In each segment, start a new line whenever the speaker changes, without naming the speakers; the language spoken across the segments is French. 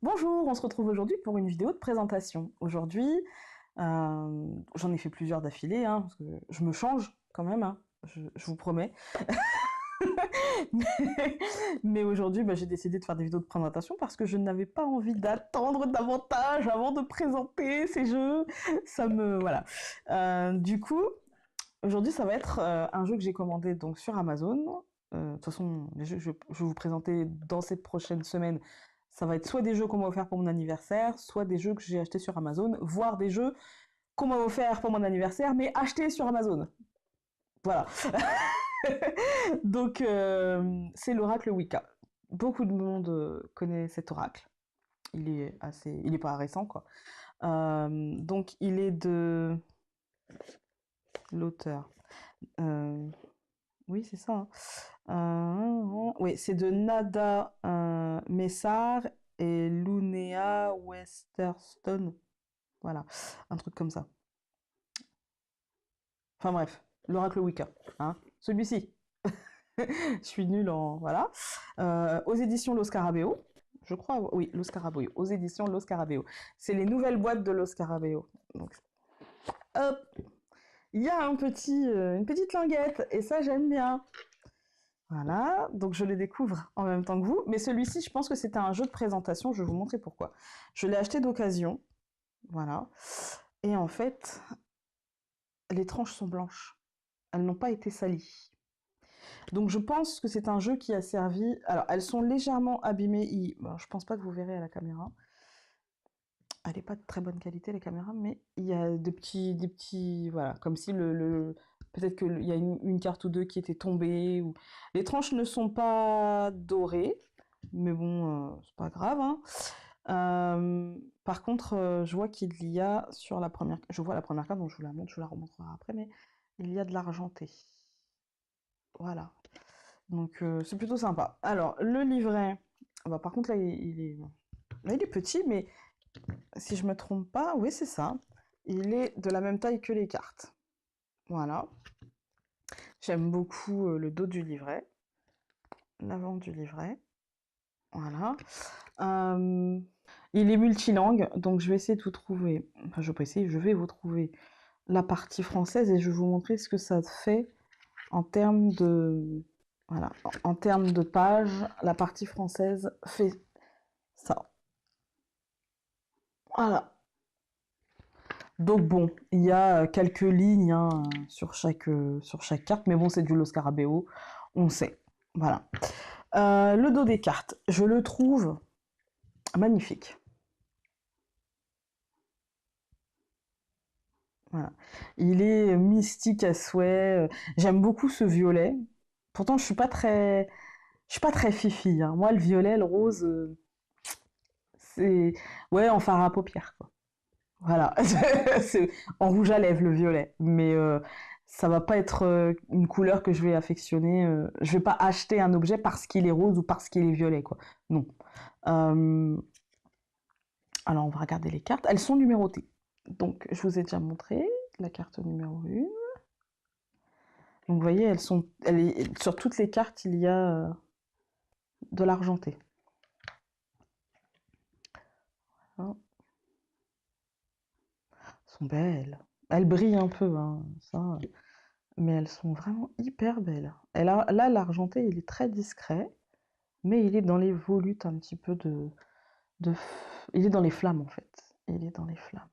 Bonjour, on se retrouve aujourd'hui pour une vidéo de présentation. Aujourd'hui, j'en ai fait plusieurs d'affilée, hein, parce que je me change quand même, hein, je vous promets. Mais aujourd'hui, j'ai décidé de faire des vidéos de présentation parce que je n'avais pas envie d'attendre davantage avant de présenter ces jeux. Ça me... Voilà. Du coup, aujourd'hui, ça va être un jeu que j'ai commandé donc sur Amazon. De toute façon, les jeux que je vais vous présenter dans ces prochaines semaines, ça va être soit des jeux qu'on m'a offert pour mon anniversaire, soit des jeux que j'ai achetés sur Amazon, voire des jeux qu'on m'a offert pour mon anniversaire, mais achetés sur Amazon. Voilà. Donc, c'est l'oracle Wicca. Beaucoup de monde connaît cet oracle. Il est pas récent, quoi. Donc, il est de l'auteur. Euh, oui, c'est ça, hein. Oui, c'est de Nada Messar et Lunea Westerstone. Voilà, un truc comme ça. Enfin bref, l'oracle Wicca, hein. Celui-ci. Je suis nulle en... Voilà. Aux éditions Los Scarabeo. Je crois, oui, Los Scarabeo. Aux éditions Los Scarabeo. C'est les nouvelles boîtes de Los Scarabeo. Donc, hop, il y a une petite languette, et ça j'aime bien. Voilà, donc je les découvre en même temps que vous. Mais celui-ci, je pense que c'était un jeu de présentation, je vais vous montrer pourquoi. Je l'ai acheté d'occasion, voilà. Et en fait, les tranches sont blanches. Elles n'ont pas été salies. Donc je pense que c'est un jeu qui a servi... Alors, elles sont légèrement abîmées. Bon, je pense pas que vous verrez à la caméra. Elle n'est pas de très bonne qualité, la caméra, mais il y a des petits, voilà, comme si peut-être qu'il y a une carte ou deux qui était tombée. Ou... Les tranches ne sont pas dorées, mais bon, c'est pas grave, hein. Par contre, je vois qu'il y a sur la première, je vois la première carte, donc je vous la montre, je vous la remontrerai après, mais il y a de l'argenté. Voilà. Donc c'est plutôt sympa. Alors, le livret, par contre là, là, il est petit, mais si je me trompe pas, oui, c'est ça. Il est de la même taille que les cartes. Voilà. J'aime beaucoup le dos du livret, l'avant du livret. Voilà. Euh, il est multilingue, donc je vais essayer de vous trouver. Enfin, je vais pas essayer, je vais vous trouver la partie française et je vais vous montrer ce que ça fait en termes de. Voilà. En termes de pages, la partie française fait ça. Voilà. Donc bon, il y a quelques lignes, hein, sur chaque carte, mais bon, c'est du Lo Scarabeo, on sait. Voilà. Le dos des cartes, je le trouve magnifique. Voilà. Il est mystique à souhait. J'aime beaucoup ce violet. Pourtant, je suis pas très fifi, hein. Moi, le violet, le rose, c'est, ouais, en fard à paupières, quoi. Voilà, c'est en rouge à lèvres le violet, mais ça va pas être une couleur que je vais affectionner. Je vais pas acheter un objet parce qu'il est rose ou parce qu'il est violet, quoi. Non. Euh, alors on va regarder les cartes. Elles sont numérotées. Donc je vous ai déjà montré la carte numéro 1. Donc vous voyez, sur toutes les cartes il y a de l'argenté. Hein. Elles sont belles. Elles brillent un peu, hein, ça. Mais elles sont vraiment hyper belles. Et là, l'argenté, il est très discret, mais il est dans les volutes un petit peu de... Il est dans les flammes, en fait. Il est dans les flammes.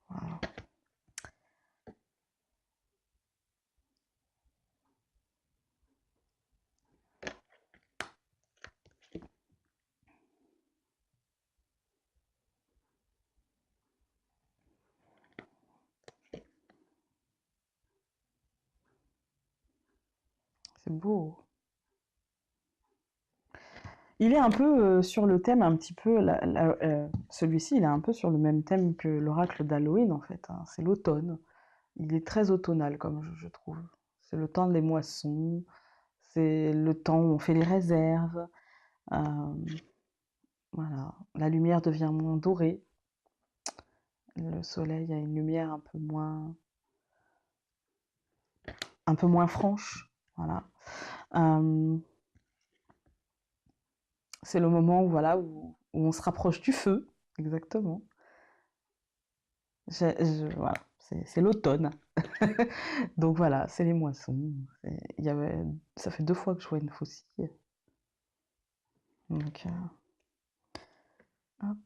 Voilà. C'est beau. Il est un peu sur le thème, un petit peu... celui-ci, il est un peu sur le même thème que l'oracle d'Halloween, en fait, hein. C'est l'automne. Il est très automnal, comme je trouve. C'est le temps des moissons. C'est le temps où on fait les réserves. Euh, voilà. La lumière devient moins dorée. Le soleil a une lumière un peu moins franche. Voilà. Euh, c'est le moment où, voilà, où où on se rapproche du feu, exactement. Voilà, c'est l'automne. Donc voilà, c'est les moissons. Il y avait, ça fait 2 fois que je vois une faucille. Donc, hop.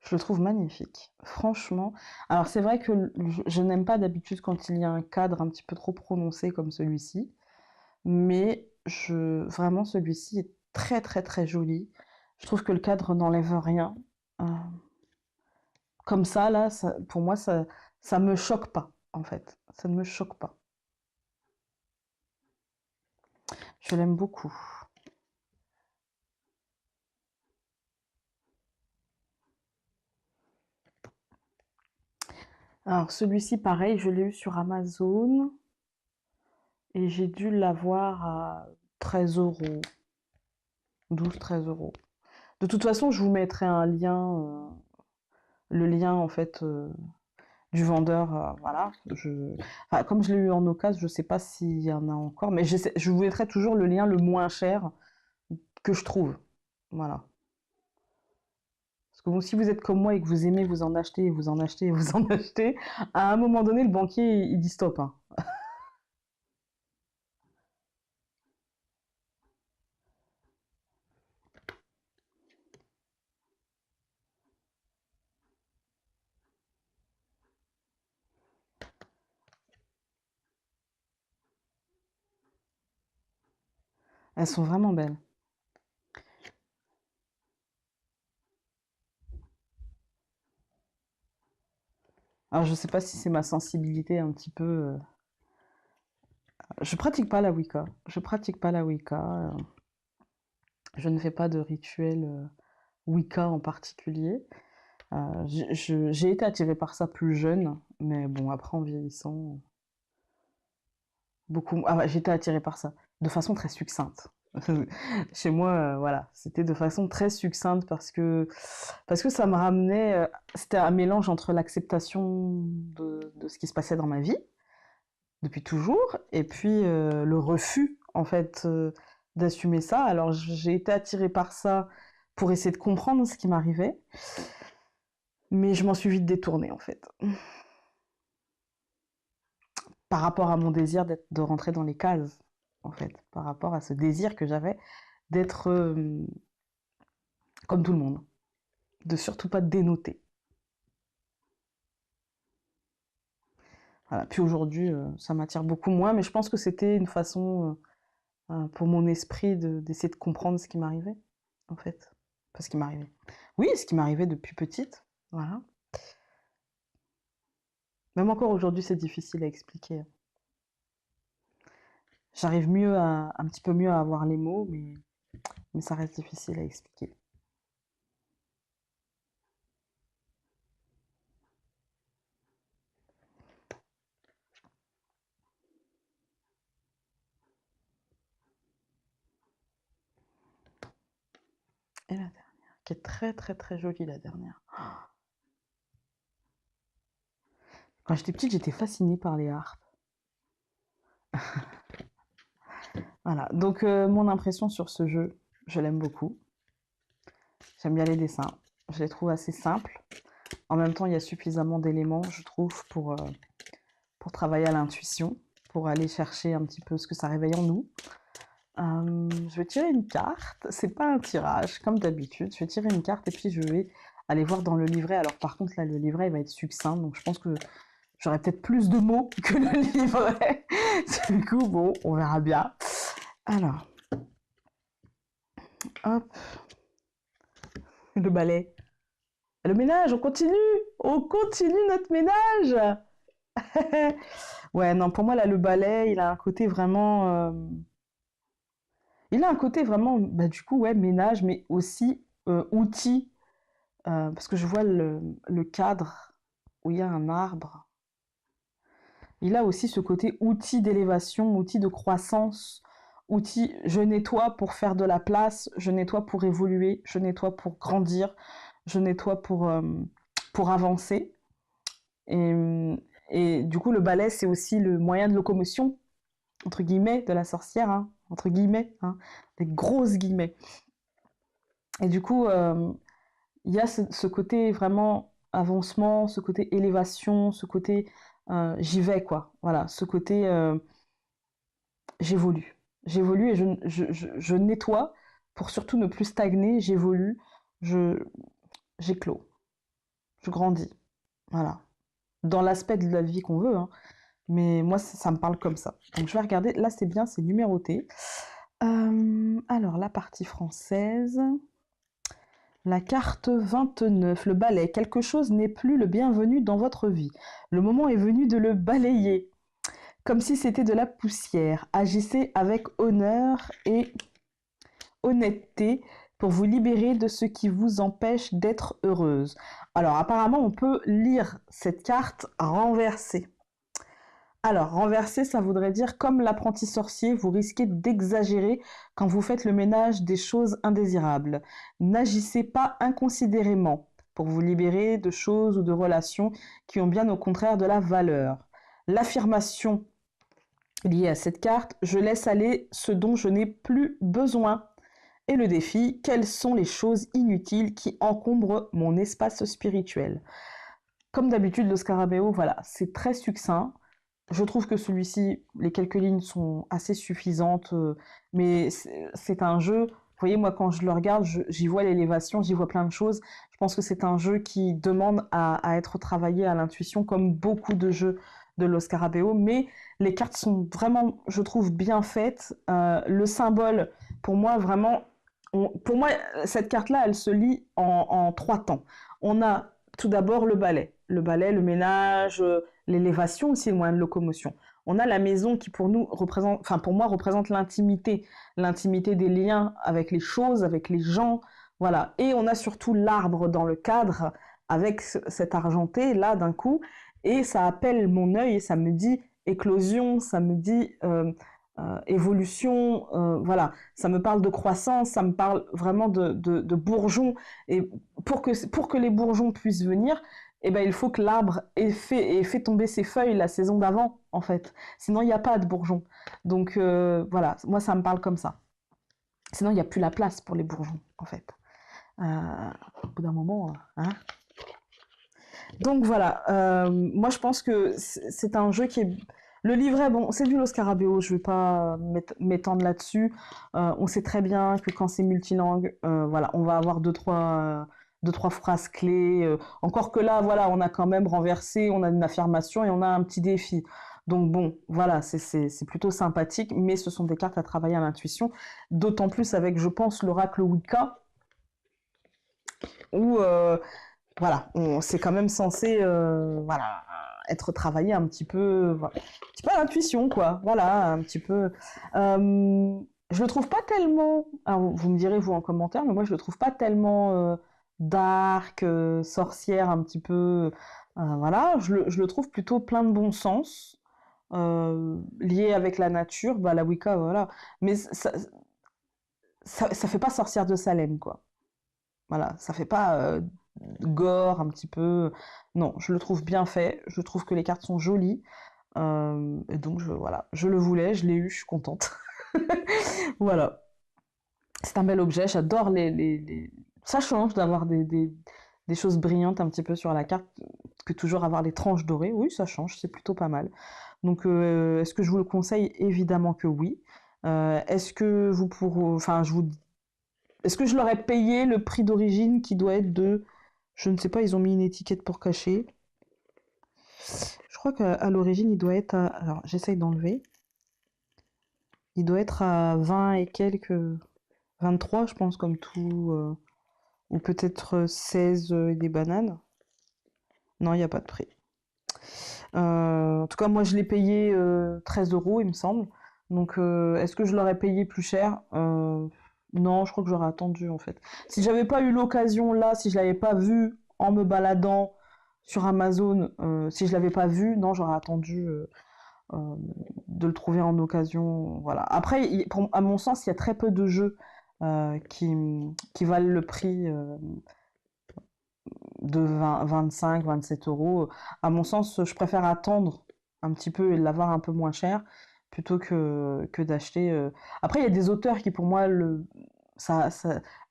Je le trouve magnifique. Franchement. Alors c'est vrai que je n'aime pas d'habitude quand il y a un cadre un petit peu trop prononcé comme celui-ci. Mais vraiment celui-ci est très très très joli. Je trouve que le cadre n'enlève rien. Euh, Comme ça, là, pour moi, ça me choque pas, en fait. Ça ne me choque pas. Je l'aime beaucoup. Alors, celui-ci, pareil, je l'ai eu sur Amazon et j'ai dû l'avoir à 13 euros, 12-13 euros. De toute façon, je vous mettrai un lien, le lien, en fait, du vendeur, voilà. Enfin, comme je l'ai eu en occasion, je sais pas s'il y en a encore, mais je vous mettrai toujours le lien le moins cher que je trouve. Voilà. Parce que bon, si vous êtes comme moi et que vous aimez vous en acheter, et vous en acheter, et vous en acheter, à un moment donné, le banquier, il dit stop, hein. Elles sont vraiment belles. Alors, je sais pas si c'est ma sensibilité un petit peu. Je pratique pas la Wicca. Je pratique pas la Wicca. Je ne fais pas de rituel Wicca en particulier. J'ai été attirée par ça plus jeune, mais bon, après en vieillissant, beaucoup. Ah, ouais, j'étais attirée par ça de façon très succincte. Chez moi, voilà, c'était de façon très succincte parce que ça me ramenait. C'était un mélange entre l'acceptation de ce qui se passait dans ma vie depuis toujours et puis le refus en fait d'assumer ça. Alors j'ai été attirée par ça pour essayer de comprendre ce qui m'arrivait, mais je m'en suis vite détournée en fait par rapport à mon désir de rentrer dans les cases en fait, par rapport à ce désir que j'avais d'être comme tout le monde, de surtout pas dénoter. Voilà. Puis aujourd'hui, ça m'attire beaucoup moins, mais je pense que c'était une façon pour mon esprit d'essayer de comprendre ce qui m'arrivait, en fait. Pas ce qui m'arrivait. Oui, ce qui m'arrivait depuis petite, voilà. Même encore aujourd'hui, c'est difficile à expliquer. J'arrive un petit peu mieux à avoir les mots, mais ça reste difficile à expliquer. Et la dernière, qui est très très très jolie, la dernière. Quand j'étais petite, j'étais fascinée par les harpes. Voilà, donc mon impression sur ce jeu, je l'aime beaucoup. J'aime bien les dessins. Je les trouve assez simples. En même temps, il y a suffisamment d'éléments, je trouve, pour travailler à l'intuition, pour aller chercher un petit peu ce que ça réveille en nous. Je vais tirer une carte. C'est pas un tirage, comme d'habitude. Je vais tirer une carte et puis je vais aller voir dans le livret. Alors par contre, là, le livret, il va être succinct, donc je pense que j'aurai peut-être plus de mots que le livret. Du coup, bon, on verra bien. Alors, hop, le balai. Le ménage, on continue notre ménage. Ouais, non, pour moi, là, le balai, il a un côté vraiment, bah, du coup, ouais, ménage, mais aussi outil, parce que je vois le cadre où il y a un arbre. Il a aussi ce côté outil d'élévation, outil de croissance, outil, je nettoie pour faire de la place, je nettoie pour évoluer, je nettoie pour grandir, je nettoie pour avancer. Et, et du coup, le balai, c'est aussi le moyen de locomotion, entre guillemets, de la sorcière, hein. entre guillemets, hein, des grosses guillemets. Et du coup, il y a ce côté vraiment avancement, ce côté élévation, ce côté j'y vais, quoi. Voilà, ce côté j'évolue. J'évolue et je nettoie pour surtout ne plus stagner. J'évolue, je, j'éclose, je grandis. Voilà. Dans l'aspect de la vie qu'on veut, hein. Mais moi, ça me parle comme ça. Donc je vais regarder. Là, c'est bien, c'est numéroté. Alors, la partie française. La carte 29, le balai. Quelque chose n'est plus le bienvenu dans votre vie. Le moment est venu de le balayer. Comme si c'était de la poussière. Agissez avec honneur et honnêteté pour vous libérer de ce qui vous empêche d'être heureuse. Alors, apparemment, on peut lire cette carte renversée. Alors, renverser, ça voudrait dire, comme l'apprenti sorcier, vous risquez d'exagérer quand vous faites le ménage des choses indésirables. N'agissez pas inconsidérément pour vous libérer de choses ou de relations qui ont bien au contraire de la valeur. L'affirmation liée à cette carte, je laisse aller ce dont je n'ai plus besoin. Et le défi, quelles sont les choses inutiles qui encombrent mon espace spirituel? Comme d'habitude, le scarabéo, voilà, c'est très succinct. Je trouve que celui-ci, les quelques lignes sont assez suffisantes, mais c'est un jeu. Vous voyez, moi, quand je le regarde, j'y vois l'élévation, j'y vois plein de choses. Je pense que c'est un jeu qui demande à être travaillé à l'intuition, comme beaucoup de jeux de Los Scarabeo. Mais les cartes sont vraiment, je trouve, bien faites. Le symbole, pour moi, vraiment, pour moi, cette carte-là, elle se lit en trois temps. On a tout d'abord le balai. Le balai, le ménage, l'élévation aussi, le moyen de locomotion. On a la maison qui pour nous représente, enfin pour moi représente l'intimité, l'intimité des liens avec les choses, avec les gens, voilà. Et on a surtout l'arbre dans le cadre avec cet argenté là d'un coup, et ça appelle mon œil et ça me dit éclosion, ça me dit évolution, voilà, ça me parle de croissance, ça me parle vraiment de bourgeons, et pour que les bourgeons puissent venir, eh ben, il faut que l'arbre ait fait tomber ses feuilles la saison d'avant, en fait. Sinon, il n'y a pas de bourgeons. Donc, voilà, moi, ça me parle comme ça. Sinon, il n'y a plus la place pour les bourgeons, en fait. Au bout d'un moment, hein. Donc, voilà, moi, je pense que c'est un jeu qui est... Le livret, bon, c'est du Los Scarabeo, je ne vais pas m'étendre là-dessus. On sait très bien que quand c'est multilingue, voilà, on va avoir deux, trois phrases clés. Encore que là, voilà, on a quand même renversé, on a une affirmation et on a un petit défi. Donc bon, voilà, c'est plutôt sympathique, mais ce sont des cartes à travailler à l'intuition. D'autant plus avec, je pense, l'oracle Wicca, où voilà, c'est quand même censé voilà, être travaillé un petit peu, voilà, un petit peu à l'intuition, quoi. Voilà, un petit peu. Je le trouve pas tellement. Alors, vous me direz, vous, en commentaire, mais moi, je le trouve pas tellement dark, sorcière, un petit peu. Voilà, je le trouve plutôt plein de bon sens, lié avec la nature, bah, la Wicca, voilà. Mais ça fait pas sorcière de Salem, quoi. Voilà, ça fait pas gore un petit peu. Non, je le trouve bien fait. Je trouve que les cartes sont jolies. Et donc voilà, je le voulais, je l'ai eu, je suis contente. Voilà, c'est un bel objet. J'adore Ça change d'avoir des choses brillantes un petit peu sur la carte que toujours avoir les tranches dorées. Oui, ça change, c'est plutôt pas mal. Donc, est-ce que je vous le conseille? Évidemment que oui. Est-ce que vous pourrez, enfin, est-ce que je leur ai payé le prix d'origine qui doit être de, je ne sais pas, ils ont mis une étiquette pour cacher. Je crois qu'à l'origine, il doit être à, alors j'essaye d'enlever, il doit être à 20 et quelques, 23, je pense, comme tout, ou peut-être 16 et des bananes. Non, il n'y a pas de prix. En tout cas, moi, je l'ai payé 13 euros, il me semble. Donc, est-ce que je l'aurais payé plus cher? Non, je crois que j'aurais attendu, en fait. Si j'avais pas eu l'occasion là, si je l'avais pas vu en me baladant sur Amazon, si je l'avais pas vu, non, j'aurais attendu euh, de le trouver en occasion. Voilà. Après, à mon sens, il y a très peu de jeux qui valent le prix de 20, 25, 27 euros. À mon sens, je préfère attendre un petit peu et l'avoir un peu moins cher. plutôt que d'acheter. Après, il y a des auteurs qui, pour moi,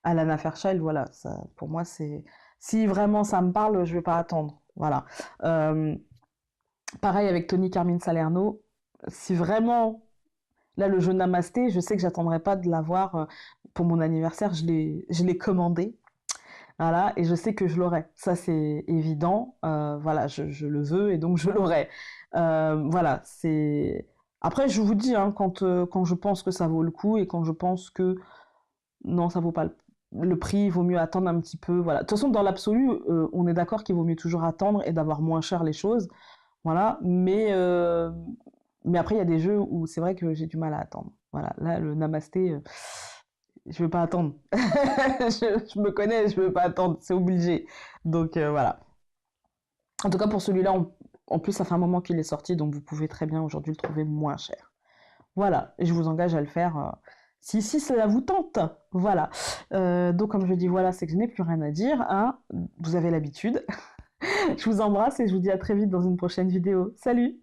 Alana Fairchild, voilà, ça, pour moi, c'est. Si vraiment ça me parle, je vais pas attendre. Voilà. Euh, Pareil avec Tony Carmine Salerno. Si vraiment. Là, le jeu Namasté, je sais que j'attendrai pas de l'avoir pour mon anniversaire. Je l'ai commandé. Voilà, et je sais que je l'aurai. Ça, c'est évident. Voilà, je le veux et donc je l'aurai. Voilà, c'est. Après, je vous dis, hein, quand je pense que ça vaut le coup et quand je pense que non, ça vaut pas le prix, il vaut mieux attendre un petit peu. Voilà. De toute façon, dans l'absolu, on est d'accord qu'il vaut mieux toujours attendre et d'avoir moins cher les choses. Voilà, mais après, il y a des jeux où c'est vrai que j'ai du mal à attendre. Voilà, là, le Namasté, je veux pas attendre. Je me connais, je veux pas attendre, c'est obligé. Donc voilà. En tout cas, pour celui-là, en plus, ça fait un moment qu'il est sorti, donc vous pouvez très bien aujourd'hui le trouver moins cher. Voilà, et je vous engage à le faire si cela vous tente. Voilà. Donc, comme je dis, voilà, c'est que je n'ai plus rien à dire. Hein. Vous avez l'habitude. Je vous embrasse et je vous dis à très vite dans une prochaine vidéo. Salut!